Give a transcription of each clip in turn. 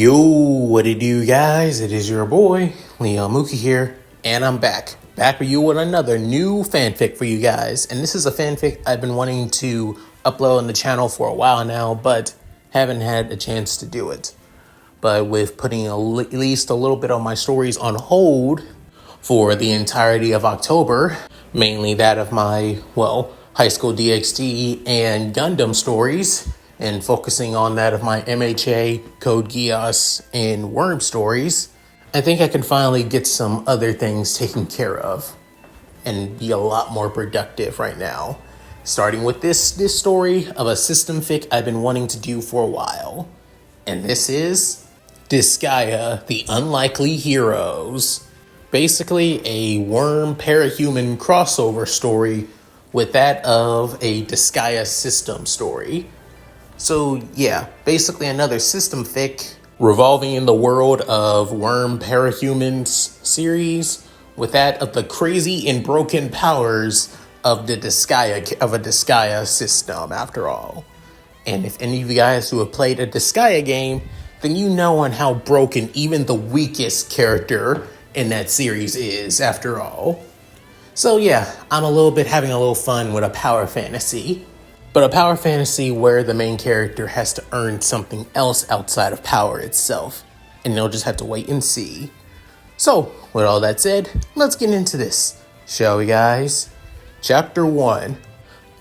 Yo, what it do, guys? It is your boy, Leon Mookie here, and I'm back with you with another new fanfic for you guys. And this is a fanfic I've been wanting to upload on the channel for a while now, but haven't had a chance to do it. But with putting at least a little bit of my stories on hold for the entirety of October, mainly that of my, High School DxD and Gundam stories, and focusing on that of my MHA, Code Geass, and Worm stories, I think I can finally get some other things taken care of and be a lot more productive right now. Starting with this story of a system fic I've been wanting to do for a while. And this is Disgaea, the Unlikely Heroes. Basically a worm parahuman crossover story with that of a Disgaea system story. So yeah, basically another system fic revolving in the world of worm parahumans series with that of the crazy and broken powers of a Disgaea system after all. And if any of you guys who have played a Disgaea game, then you know on how broken even the weakest character in that series is after all. So yeah, I'm having a little fun with a power fantasy. But a power fantasy where the main character has to earn something else outside of power itself. And they'll just have to wait and see. So, with all that said, let's get into this, shall we guys? Chapter 1.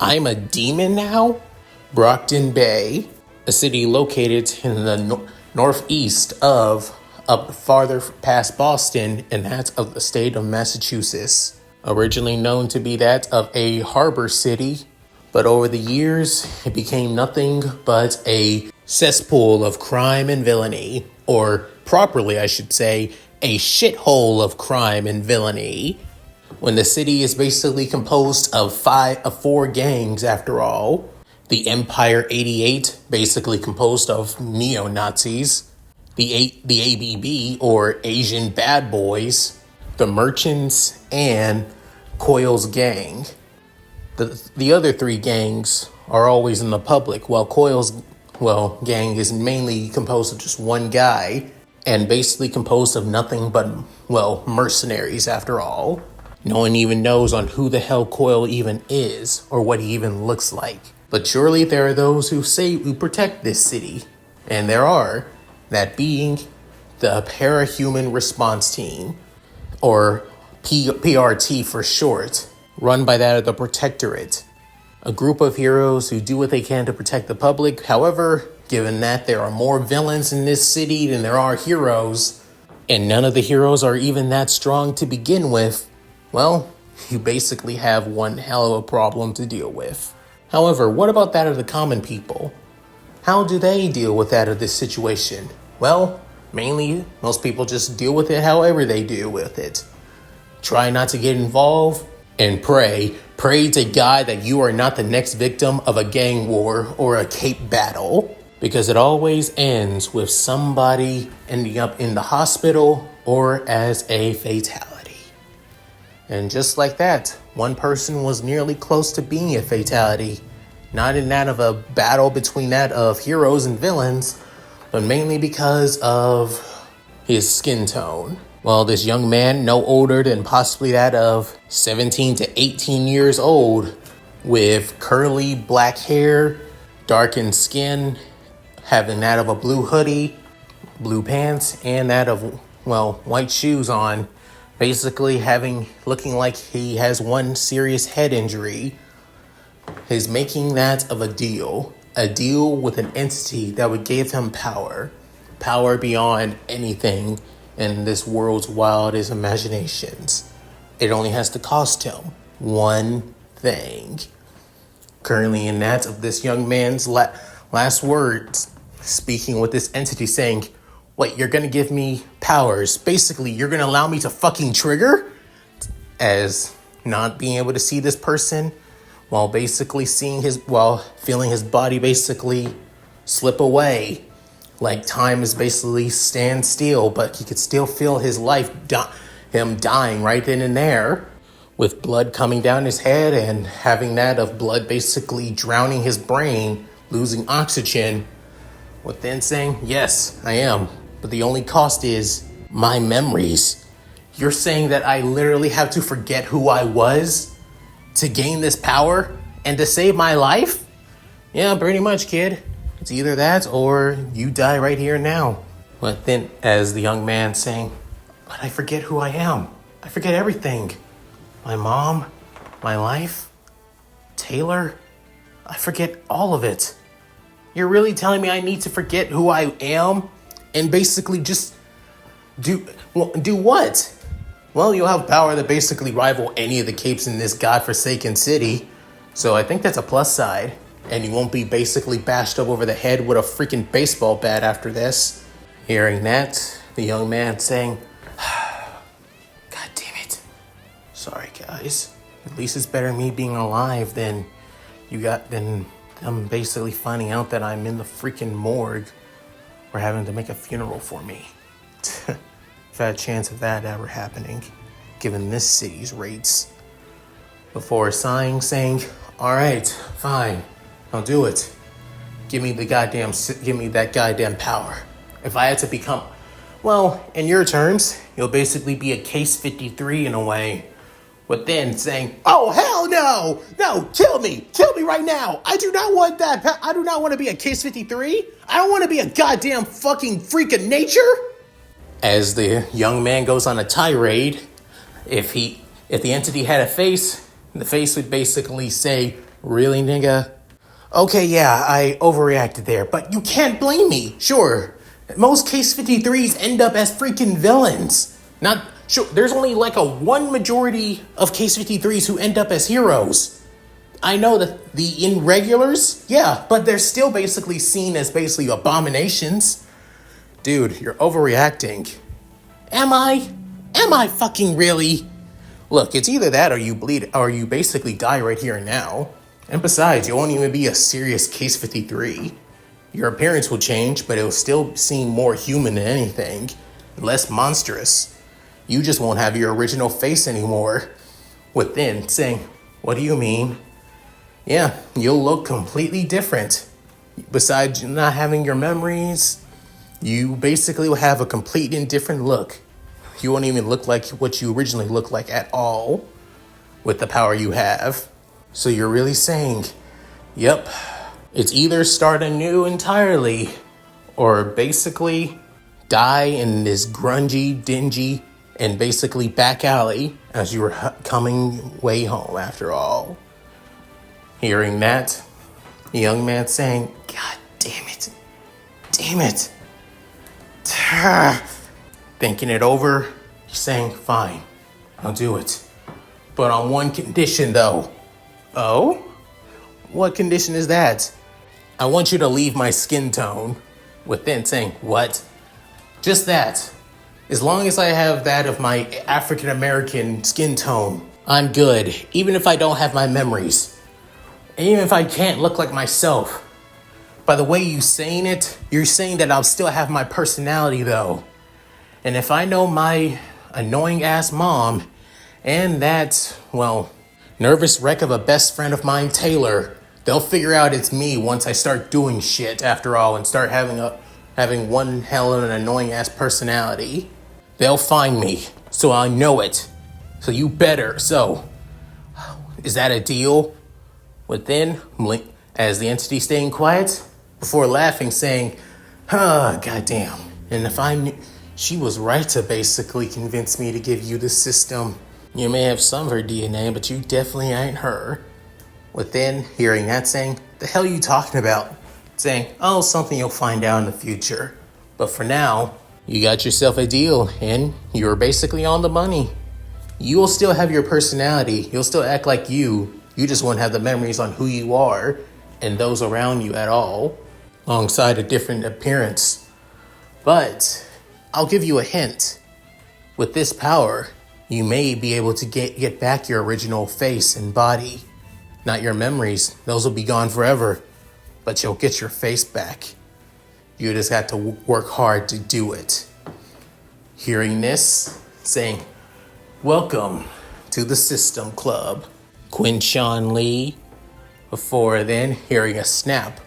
I'm a demon now? Brockton Bay, a city located in the northeast of, up farther past Boston, and that's of the state of Massachusetts. Originally known to be that of a harbor city, but over the years, it became nothing but a cesspool of crime and villainy, or properly, I should say, a shithole of crime and villainy. When the city is basically composed of four gangs after all. The Empire 88, basically composed of neo-Nazis. The ABB, or Asian Bad Boys. The Merchants, and Coil's gang. The other three gangs are always in the public, while Coil's, gang is mainly composed of just one guy, and basically composed of nothing but, mercenaries after all. No one even knows on who the hell Coil even is, or what he even looks like. But surely there are those who say we protect this city, and there are, that being the Parahuman Response Team, or PRT for short, run by that of the Protectorate, a group of heroes who do what they can to protect the public. However, given that there are more villains in this city than there are heroes, and none of the heroes are even that strong to begin with, you basically have one hell of a problem to deal with. However, what about that of the common people? How do they deal with that of this situation? Well, mainly, most people just deal with it however they deal with it. Try not to get involved, and pray to God that you are not the next victim of a gang war or a cape battle, because it always ends with somebody ending up in the hospital or as a fatality. And just like that, one person was nearly close to being a fatality, not in that of a battle between that of heroes and villains, but mainly because of his skin tone. Well, this young man, no older than possibly that of 17 to 18 years old, with curly black hair, darkened skin, having that of a blue hoodie, blue pants, and that of, white shoes on, basically looking like he has one serious head injury, is making that of a deal with an entity that would give him power beyond anything in this world's wildest imaginations. It only has to cost him one thing. Currently in that of this young man's last words, speaking with this entity saying, "What, you're gonna give me powers? Basically, you're gonna allow me to fucking trigger?" As not being able to see this person, while feeling his body basically slip away. Like time is basically stand still, but he could still feel his life, him dying right then and there, with blood coming down his head and having that of blood basically drowning his brain, losing oxygen, with then saying, "Yes, I am. but the only cost is my memories. You're saying that I literally have to forget who I was to gain this power and to save my life? Yeah, pretty much, kid. It's either that or you die right here and now. But then, as the young man saying, but I forget who I am. I forget everything. My mom, my life, Taylor. I forget all of it. You're really telling me I need to forget who I am and basically just do what? Well, you'll have power to basically rival any of the capes in this godforsaken city. So I think that's a plus side. And you won't be basically bashed up over the head with a freaking baseball bat after this. Hearing that, the young man saying, God damn it. Sorry, guys. At least it's better me being alive than I'm basically finding out that I'm in the freaking morgue or having to make a funeral for me. I've had a chance of that ever happening, given this city's rates. Before sighing, saying, all right, fine, I'll do it. Give me that goddamn power. If I had to become, well, in your terms, you'll basically be a case 53 in a way. But then saying, oh, hell no! No, kill me right now! I do not want that. I do not want to be a case 53. I don't want to be a goddamn fucking freak of nature. As the young man goes on a tirade, if the entity had a face, the face would basically say, really, nigga? Okay, yeah, I overreacted there, but you can't blame me. Sure, most case 53s end up as freaking villains. Sure, there's only like a one majority of case 53s who end up as heroes. I know that the irregulars, yeah, but they're still basically seen as basically abominations. Dude, you're overreacting. Am I? Am I fucking really? Look, it's either that or you bleed, or you basically die right here and now. And besides, you won't even be a serious case 53. Your appearance will change, but it will still seem more human than anything. Less monstrous. You just won't have your original face anymore. Within saying, what do you mean? Yeah, you'll look completely different. Besides not having your memories, you basically will have a complete and different look. You won't even look like what you originally looked like at all with the power you have. So you're really saying, yep, it's either start anew entirely or basically die in this grungy, dingy, and basically back alley as you were coming way home after all. Hearing that, the young man saying, God damn it. Damn it. Thinking it over, he's saying, fine, I'll do it. But on one condition though. Oh? What condition is that? I want you to leave my skin tone. Within saying, what? Just that. As long as I have that of my African American skin tone, I'm good. Even if I don't have my memories. And even if I can't look like myself. By the way you saying it, you're saying that I'll still have my personality though. And if I know my annoying ass mom and that, well, nervous wreck of a best friend of mine, Taylor, they'll figure out it's me once I start doing shit after all and start having one hell of an annoying ass personality. They'll find me, so I know it. So you better. So, is that a deal? Within, as the entity staying quiet, before laughing, saying, goddamn. And if I knew, she was right to basically convince me to give you the system. You may have some of her DNA, but you definitely ain't her. Within, hearing that, saying, the hell are you talking about? Saying, oh, something you'll find out in the future. But for now, you got yourself a deal, and you're basically on the money. You will still have your personality. You'll still act like you. You just won't have the memories on who you are and those around you at all, alongside a different appearance. But I'll give you a hint. With this power, you may be able to get back your original face and body. Not your memories. Those will be gone forever. But you'll get your face back. You just have to work hard to do it. Hearing this, saying, welcome to the System Club, Quinshawn Lee. Before then, hearing a snap.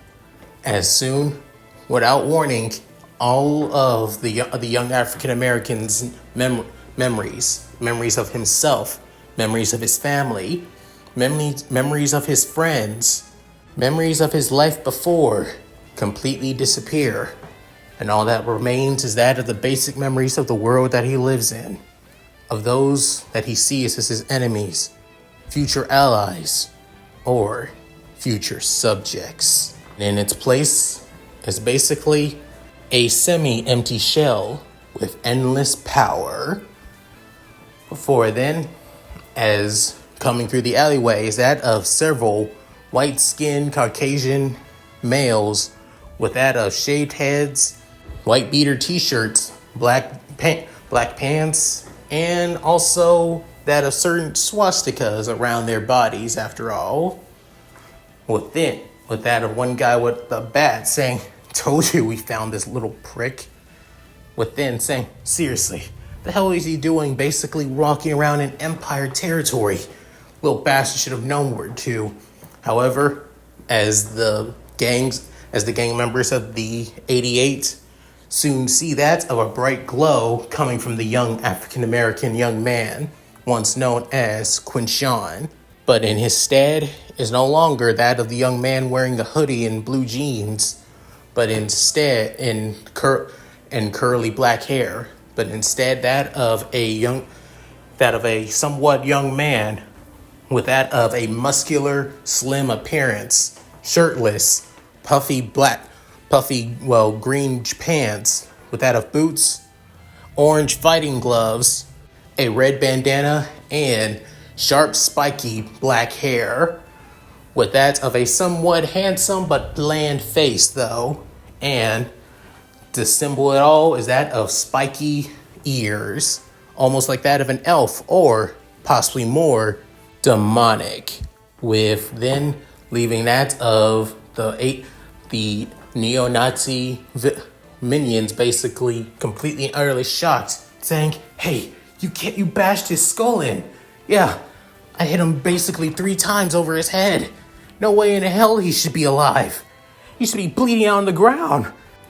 As soon, without warning, all of the young African Americans' memories of himself, memories of his family, memories of his friends, memories of his life before, completely disappear. And all that remains is that of the basic memories of the world that he lives in, of those that he sees as his enemies, future allies, or future subjects. And in its place is basically a semi-empty shell with endless power. Before then, as coming through the alleyway is that of several white-skinned Caucasian males with that of shaved heads, white beater t-shirts, black pants, and also that of certain swastikas around their bodies after all. With that of one guy with the bat saying, "Told you we found this little prick." Within saying, "Seriously, the hell is he doing basically walking around in Empire territory? Little bastard should have known where to." However, as the gang members of the 88 soon see that of a bright glow coming from the young African-American young man, once known as Quinshawn, but in his stead is no longer that of the young man wearing a hoodie and blue jeans, but instead in curly black hair, but instead that of a somewhat young man with that of a muscular, slim appearance, shirtless, green pants, with that of boots, orange fighting gloves, a red bandana, and sharp, spiky black hair, with that of a somewhat handsome but bland face, though, and to symbol it all is that of spiky ears, almost like that of an elf, or possibly more demonic, with then leaving that of the neo-Nazi minions basically completely and utterly shocked, saying, "Hey, you bashed his skull in. Yeah, I hit him basically 3 times over his head. No way in hell he should be alive. He should be bleeding out on the ground.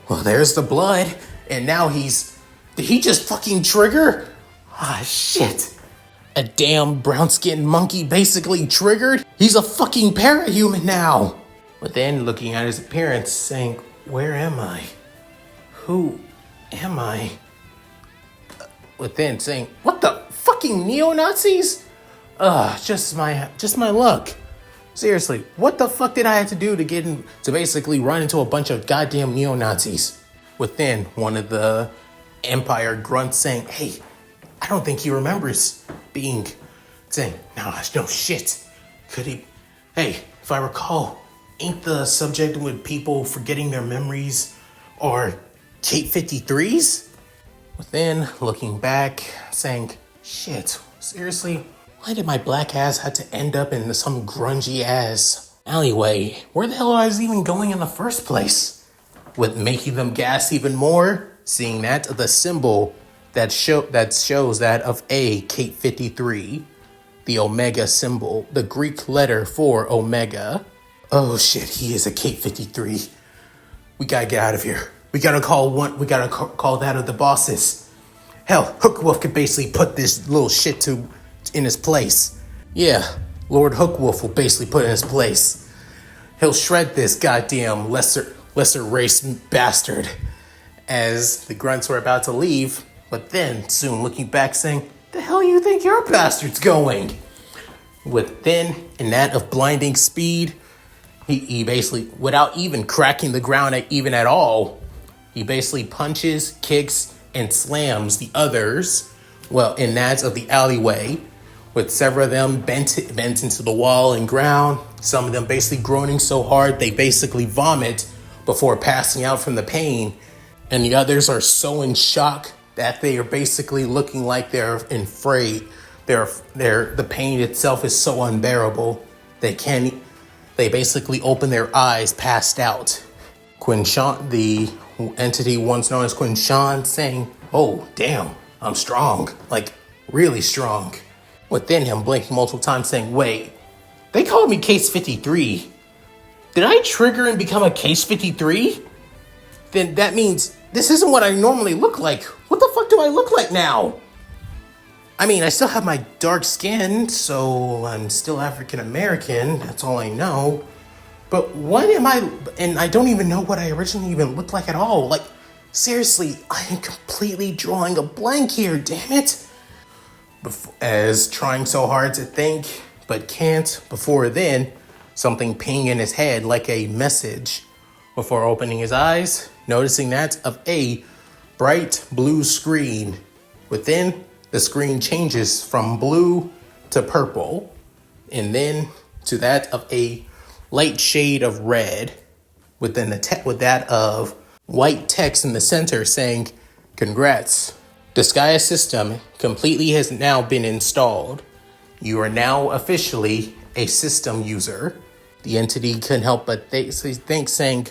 Well, there's the blood, and now did he just fucking trigger? Ah, shit. A damn brown-skinned monkey basically triggered? He's a fucking parahuman now." But then looking at his appearance, saying, "Where am I? Who am I?" But then saying, "What the fucking neo-Nazis? Just my luck. Seriously, what the fuck did I have to do to basically run into a bunch of goddamn neo-Nazis?" Within one of the Empire grunts saying, "Hey, I don't think he remembers saying, no shit. Could he? Hey, if I recall, ain't the subject with people forgetting their memories or Kate 53s? Within looking back, saying, "Shit, seriously? Why did my black ass have to end up in some grungy ass alleyway? Where the hell was I even going in the first place?" With making them gas even more, seeing that the symbol that shows that of a Kate 53, the Omega symbol, the Greek letter for Omega. Oh shit, he is a Kate 53. We gotta get out of here. We gotta call that of the bosses. Hell, Hookwolf could basically put this little shit in his place. Yeah, Lord Hookwolf will basically put it in his place. He'll shred this goddamn lesser race bastard. As the grunts were about to leave, but then soon looking back saying, "The hell you think your bastard's going?" Within, in that of blinding speed, he basically, without even cracking the ground at all, he basically punches, kicks, and slams the others, in that of the alleyway, with several of them bent into the wall and ground, some of them basically groaning so hard they basically vomit before passing out from the pain, and the others are so in shock that they are basically looking like they're afraid. The pain itself is so unbearable, they basically open their eyes, passed out. Quinshawn, the entity once known as Quinshawn, saying, "Oh, damn, I'm strong, like really strong." Within him, blinking multiple times, saying, "Wait, they called me Case 53. Did I trigger and become a Case 53? Then that means this isn't what I normally look like. What the fuck do I look like now? I mean, I still have my dark skin, so I'm still African American. That's all I know. But what am I? And I don't even know what I originally even looked like at all. Like, seriously, I am completely drawing a blank here, damn it. As trying so hard to think, but can't. Before then, something ping in his head like a message. Before opening his eyes, noticing that of a bright blue screen. Within, the screen changes from blue to purple, and then to that of a light shade of red, within with that of white text in the center saying, "Congrats. Disgaea system completely has now been installed. You are now officially a system user." The entity couldn't help but think saying,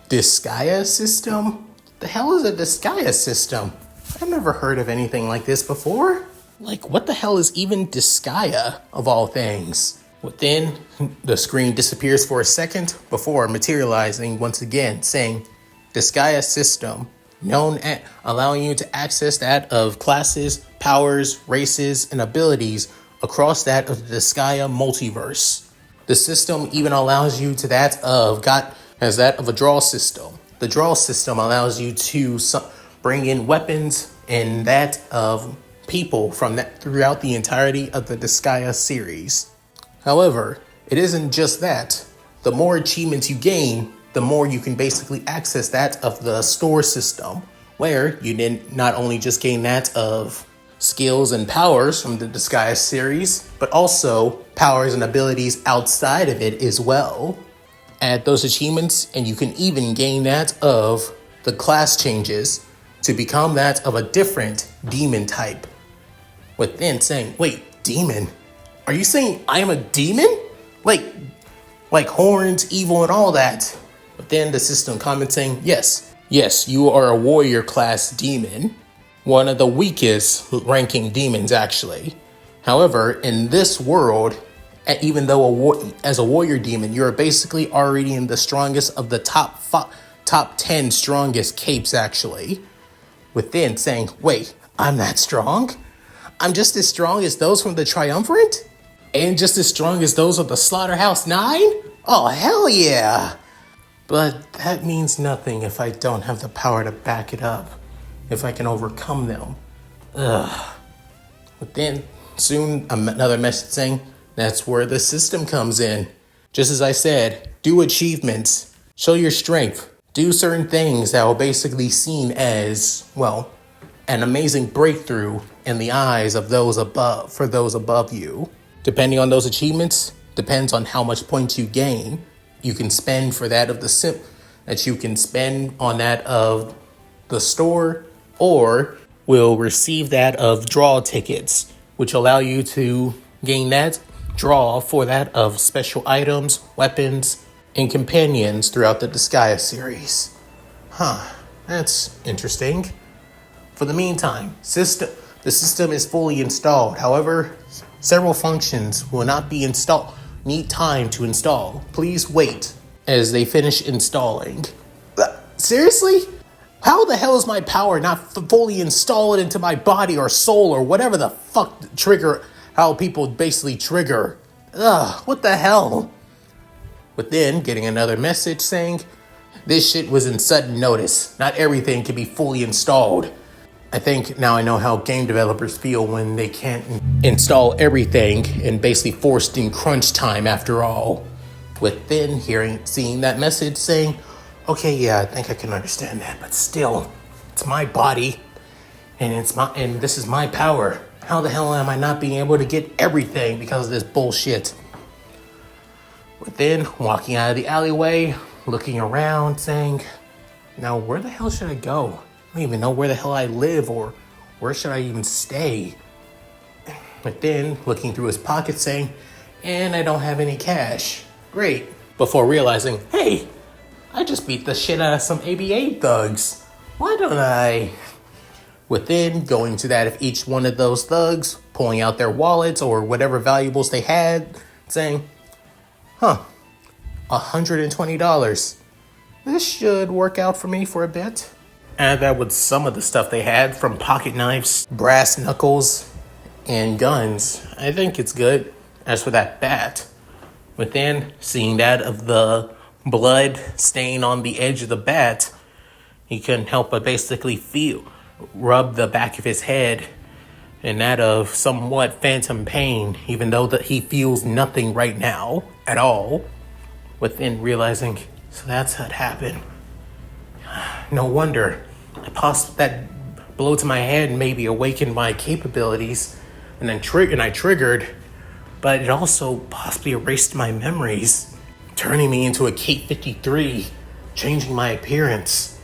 Disgaea system? The hell is a Disgaea system? I've never heard of anything like this before. Like, what the hell is even Disgaea, of all things? Within, the screen disappears for a second before materializing once again, saying, Disgaea system, known at allowing you to access that of classes, powers, races, and abilities across that of the Disgaea multiverse. The system even allows you to that of a draw system. The draw system allows you to bring in weapons and that of people from that throughout the entirety of the Disgaea series. However, it isn't just that. The more achievements you gain, the more you can basically access that of the store system, where you didn't not only just gain that of skills and powers from the Disgaea series, but also powers and abilities outside of it as well. Add those achievements and you can even gain that of the class changes to become that of a different demon type. Within saying, wait, demon? Are you saying I am a demon? Like horns, evil, and all that? But then the system comments saying, yes, you are a warrior class demon. One of the weakest ranking demons, actually. However, in this world, even though as a warrior demon, you're basically already in the strongest of the top 10 strongest capes, actually. Within saying, wait, I'm that strong? I'm just as strong as those from the Triumvirate? And just as strong as those of the Slaughterhouse 9? Oh, hell yeah! But that means nothing if I don't have the power to back it up. If I can overcome them. Ugh. But then, soon, another message saying, that's where the system comes in. Just as I said, do achievements. Show your strength. Do certain things that will basically seen as, well, an amazing breakthrough in the eyes of those above, for those above you. Depending on those achievements, depends on how much points you gain. You can spend for that of the that you can spend on that of the store, or will receive that of draw tickets, which allow you to gain that draw for that of special items, weapons, and companions throughout the Disgaea series. That's interesting. For the meantime, the system is fully installed. However, several functions will not be installed. Need time to install. Please wait as they finish installing. Seriously? How the hell is my power not fully installed into my body or soul or whatever the fuck how people basically trigger? What the hell? But then getting another message saying, this shit was in sudden notice. Not everything can be fully installed. I think now I know how game developers feel when they can't install everything and basically forced in crunch time after all. Within seeing that message saying, okay, yeah, I think I can understand that, but still, it's my body, and this is my power. How the hell am I not being able to get everything because of this bullshit? Within walking out of the alleyway, looking around, saying, now where the hell should I go? I don't even know where the hell I live, or where should I even stay? But then looking through his pocket, saying, and I don't have any cash. Great. Before realizing, hey, I just beat the shit out of some ABA thugs. Why don't I? Within going to that of each one of those thugs, pulling out their wallets or whatever valuables they had, saying, $120. this should work out for me for a bit. Add that with some of the stuff they had, from pocket knives, brass knuckles, and guns. I think it's good. As for that bat, within seeing that of the blood stain on the edge of the bat, he couldn't help but basically rub the back of his head in that of somewhat phantom pain, even though that he feels nothing right now at all. Within realizing, so that's what happened. No wonder. That blow to my head maybe awakened my capabilities, and then I triggered, but it also possibly erased my memories, turning me into a Cape 53, changing my appearance,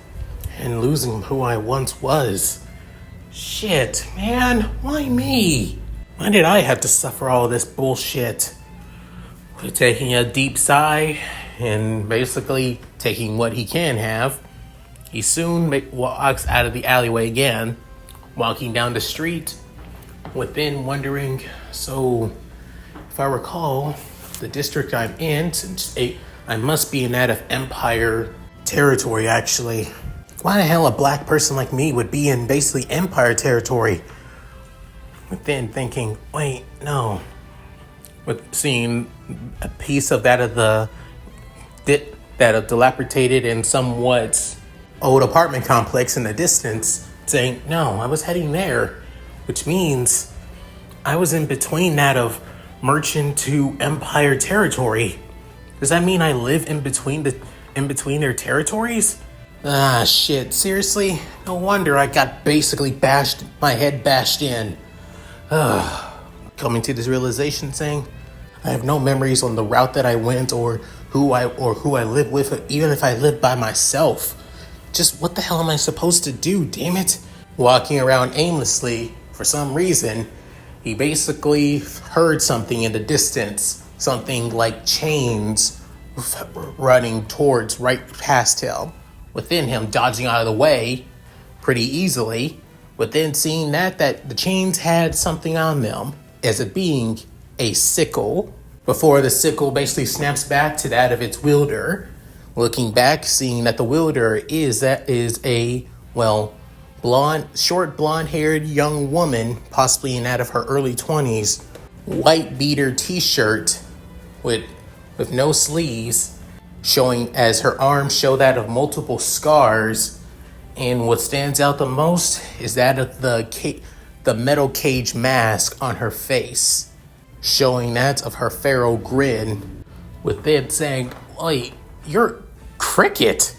and losing who I once was. Shit, man, why me? Why did I have to suffer all this bullshit? Taking a deep sigh and basically taking what he can have, he soon walks out of the alleyway again, walking down the street, within wondering, so if I recall, the district I'm in, since I must be in that of Empire territory actually. Why the hell a black person like me would be in basically Empire territory? Within thinking, wait, no. With seeing a piece of that of that dilapidated and somewhat old apartment complex in the distance, saying, no, I was heading there, which means I was in between that of Merchant to Empire territory. Does that mean I live in between their territories? Ah, shit, seriously? No wonder I got basically my head bashed in. Coming to this realization saying, I have no memories on the route that I went or who I live with, even if I live by myself. Just what the hell am I supposed to do, damn it? Walking around aimlessly, for some reason, he basically heard something in the distance, something like chains running towards right past him. Within him, dodging out of the way pretty easily, within seeing that the chains had something on them, as it being a sickle, before the sickle basically snaps back to that of its wielder. Looking back, seeing that the wielder is a short blonde-haired young woman, possibly in that of her early 20s, white beater t-shirt with no sleeves, showing as her arms show that of multiple scars, and what stands out the most is that of the metal cage mask on her face, showing that of her feral grin, with it saying, "Oi, you're Cricket,"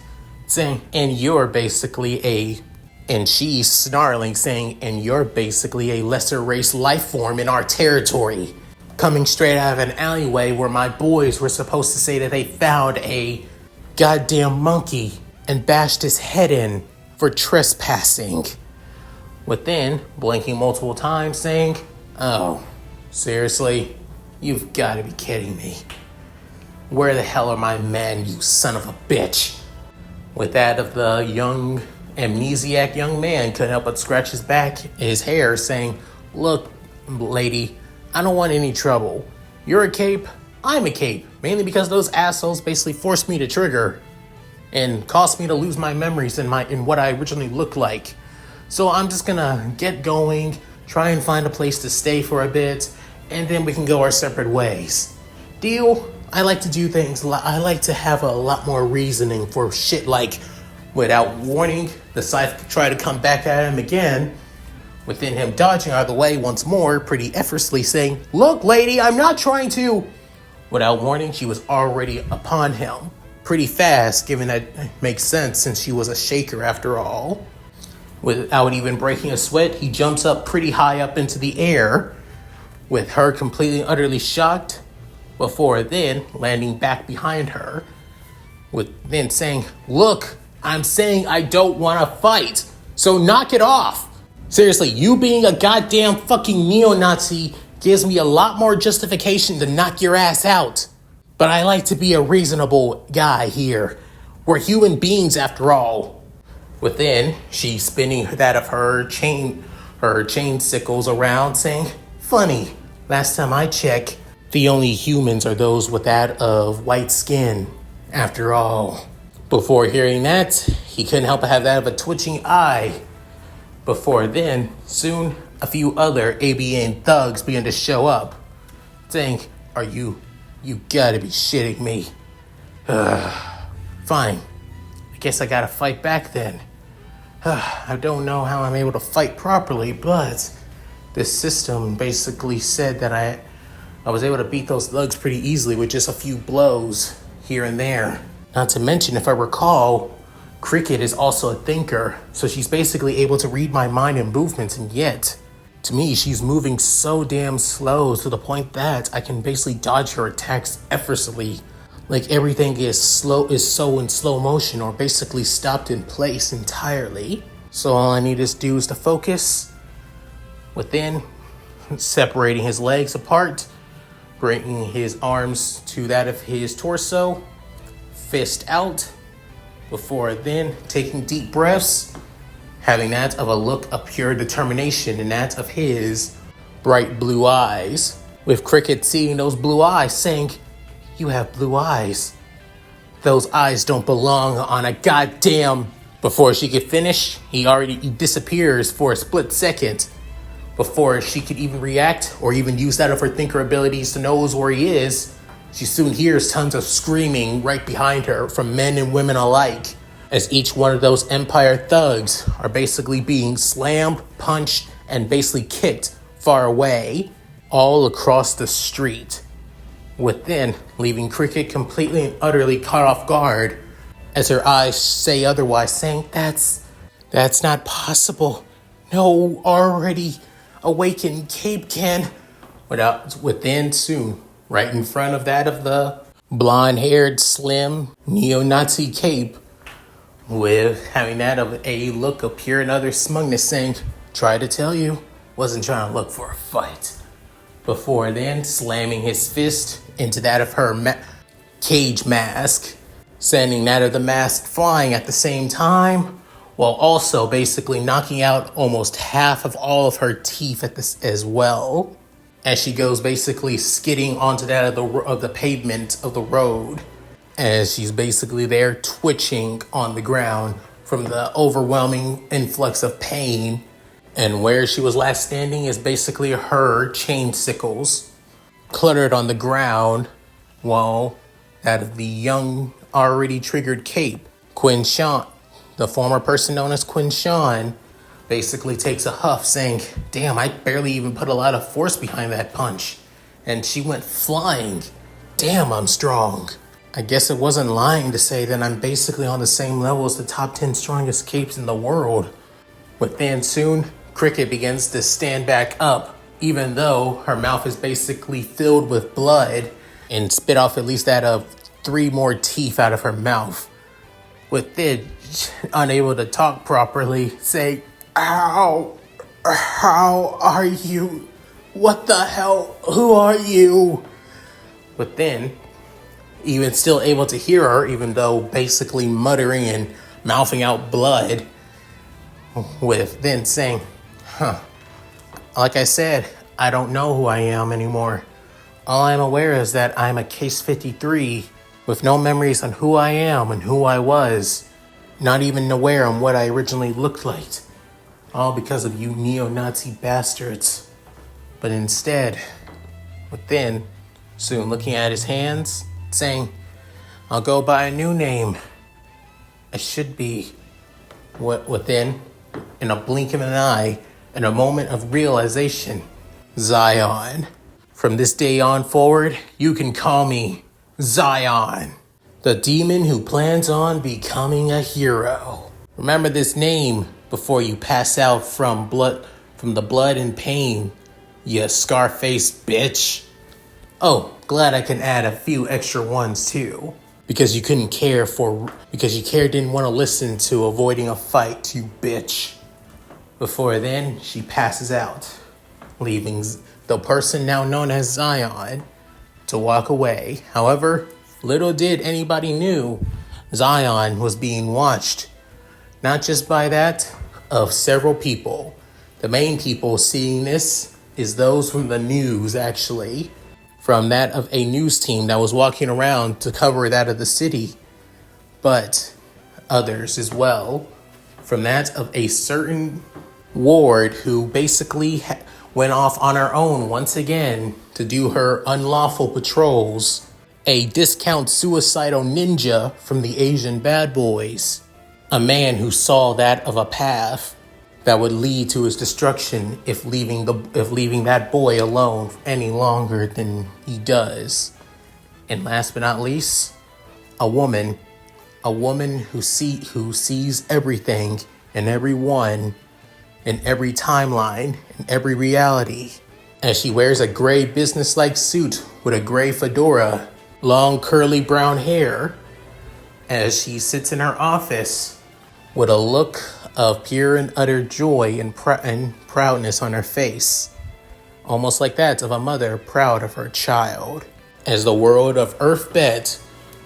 saying, "And you're basically and she's snarling, saying, "And you're basically a lesser race life form in our territory." Coming straight out of an alleyway where my boys were supposed to say that they found a goddamn monkey and bashed his head in for trespassing. Within, blinking multiple times, saying, "Oh, seriously? You've got to be kidding me. Where the hell are my men, you son of a bitch?" With that of the young, amnesiac young man couldn't help but scratch his hair, saying, "Look, lady, I don't want any trouble. You're a cape, I'm a cape, mainly because those assholes basically forced me to trigger and caused me to lose my memories in what I originally looked like. So I'm just gonna get going, try and find a place to stay for a bit, and then we can go our separate ways. Deal? I like to do things, I like to have a lot more reasoning for shit like, without warning, the scythe tried to come back at him again, within him dodging out of the way once more, pretty effortlessly saying, "Look, lady, I'm not trying to." Without warning, she was already upon him. Pretty fast, given that it makes sense since she was a shaker after all. Without even breaking a sweat, he jumps up pretty high up into the air, with her completely utterly shocked, before then landing back behind her, with then saying, "Look, I'm saying I don't want to fight, so knock it off. Seriously, you being a goddamn fucking neo-Nazi gives me a lot more justification to knock your ass out. But I like to be a reasonable guy here. We're human beings after all." Within, she's spinning that of her chain sickles around, saying, "Funny, last time I checked, the only humans are those with that of white skin, after all." Before hearing that, he couldn't help but have that of a twitching eye. Before then, soon a few other ABN thugs began to show up, saying, you gotta be shitting me. Fine, I guess I gotta fight back then. I don't know how I'm able to fight properly, but this system basically said that I was able to beat those thugs pretty easily with just a few blows here and there. Not to mention, if I recall, Cricket is also a thinker, so she's basically able to read my mind and movements, and yet, to me, she's moving so damn slow to the point that I can basically dodge her attacks effortlessly. Like everything is so in slow motion or basically stopped in place entirely. So all I need to do is to focus within, separating his legs apart, bringing his arms to that of his torso, fist out, before then taking deep breaths, having that of a look of pure determination and that of his bright blue eyes, with Cricket seeing those blue eyes saying, "You have blue eyes. Those eyes don't belong on a goddamn..." Before she could finish, he disappears for a split second. Before she could even react or even use that of her thinker abilities to know where he is, she soon hears tons of screaming right behind her from men and women alike, as each one of those Empire thugs are basically being slammed, punched, and basically kicked far away, all across the street. Within, leaving Cricket completely and utterly caught off guard, as her eyes say otherwise, saying, That's not possible. No already awakened Cape can..." Within soon, right in front of that of the blonde-haired, slim, neo-Nazi Cape, with having that of a look of pure and utter smugness, saying, "Try to tell you, wasn't trying to look for a fight." Before then, slamming his fist into that of her cage mask, sending that of the mask flying at the same time, while also basically knocking out almost half of all of her teeth at this as well, as she goes basically skidding onto that of the pavement of the road, as she's basically there twitching on the ground from the overwhelming influx of pain. And where she was last standing is basically her chain sickles cluttered on the ground, while that of the young, already triggered Cape, Quinn Sean, the former person known as Quinn Sean, basically takes a huff, saying, "Damn, I barely even put a lot of force behind that punch, and she went flying. Damn, I'm strong." I guess it wasn't lying to say that I'm basically on the same level as the top 10 strongest Capes in the world. Within soon, Cricket begins to stand back up, even though her mouth is basically filled with blood, and spit off at least that of 3 more teeth out of her mouth. Within, unable to talk properly, say, "Ow, how are you? What the hell? Who are you?" Within, even still able to hear her, even though basically muttering and mouthing out blood, with then saying, "Like I said, I don't know who I am anymore. All I'm aware is that I'm a Case 53 with no memories on who I am and who I was, not even aware on what I originally looked like. All because of you neo-Nazi bastards." But instead, within, soon looking at his hands, saying, "I'll go by a new name. I should be..." Within, in a blink of an eye, in a moment of realization, "Zion. From this day on forward, you can call me Zion, the demon who plans on becoming a hero. Remember this name before you pass out from the blood and pain, you scar-faced bitch." Oh, glad I can add a few extra ones too, because you didn't want to listen to avoiding a fight, you bitch. Before then, she passes out, leaving the person now known as Zion to walk away. However, little did anybody knew Zion was being watched, not just by that of several people. The main people seeing this is those from the news, actually, from that of a news team that was walking around to cover that of the city. But others as well. From that of a certain ward who basically went off on her own once again to do her unlawful patrols. A discount suicidal ninja from the Asian Bad Boys. A man who saw that of a path that would lead to his destruction if leaving that boy alone any longer than he does. And last but not least, a woman who sees everything and everyone in every timeline, in every reality, as she wears a gray business-like suit with a gray fedora, long curly brown hair, as she sits in her office with a look of pure and utter joy and proudness on her face, almost like that of a mother proud of her child, as the world of Earthbed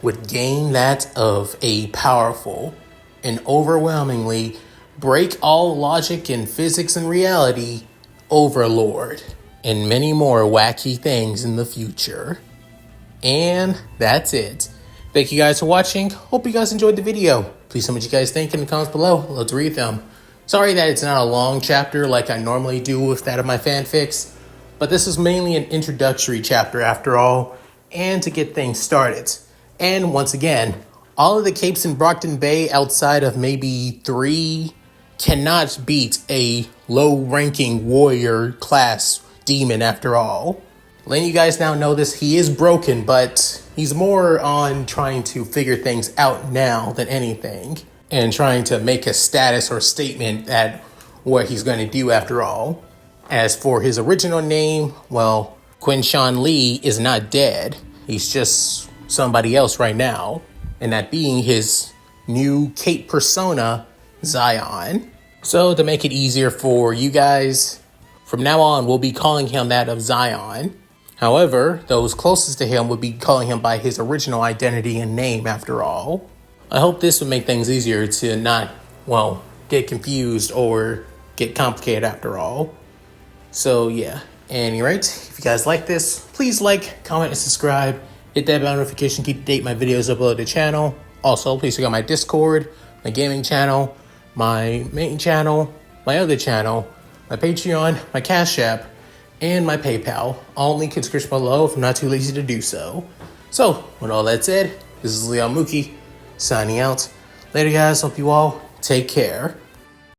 would gain that of a powerful and overwhelmingly break all logic and physics and reality overlord, and many more wacky things in the future. And that's it. Thank you guys for watching. Hope you guys enjoyed the video. Please tell me what you guys think in the comments below. Let's read them. Sorry that it's not a long chapter like I normally do with that of my fanfics, but this is mainly an introductory chapter after all, and to get things started. And once again, all of the capes in Brockton Bay outside of maybe 3 cannot beat a low-ranking warrior class demon after all. Letting you guys now know this, he is broken, but he's more on trying to figure things out now than anything, and trying to make a status or statement at what he's going to do after all. As for his original name, well, Quinshan Lee is not dead. He's just somebody else right now, and that being his new cape persona, Zion. So to make it easier for you guys, from now on we'll be calling him that of Zion. However, those closest to him would be calling him by his original identity and name after all. I hope this would make things easier to not, well, get confused or get complicated after all. So yeah, anyway, if you guys like this, please like, comment, and subscribe. Hit that bell notification, keep up to date my videos uploaded to the channel. Also, please check out my Discord, my gaming channel, my main channel, my other channel, my Patreon, my Cash App, and my PayPal. All link in the description below if I'm not too lazy to do so. So, with all that said, this is Leon Mookie, signing out. Later guys, hope you all take care.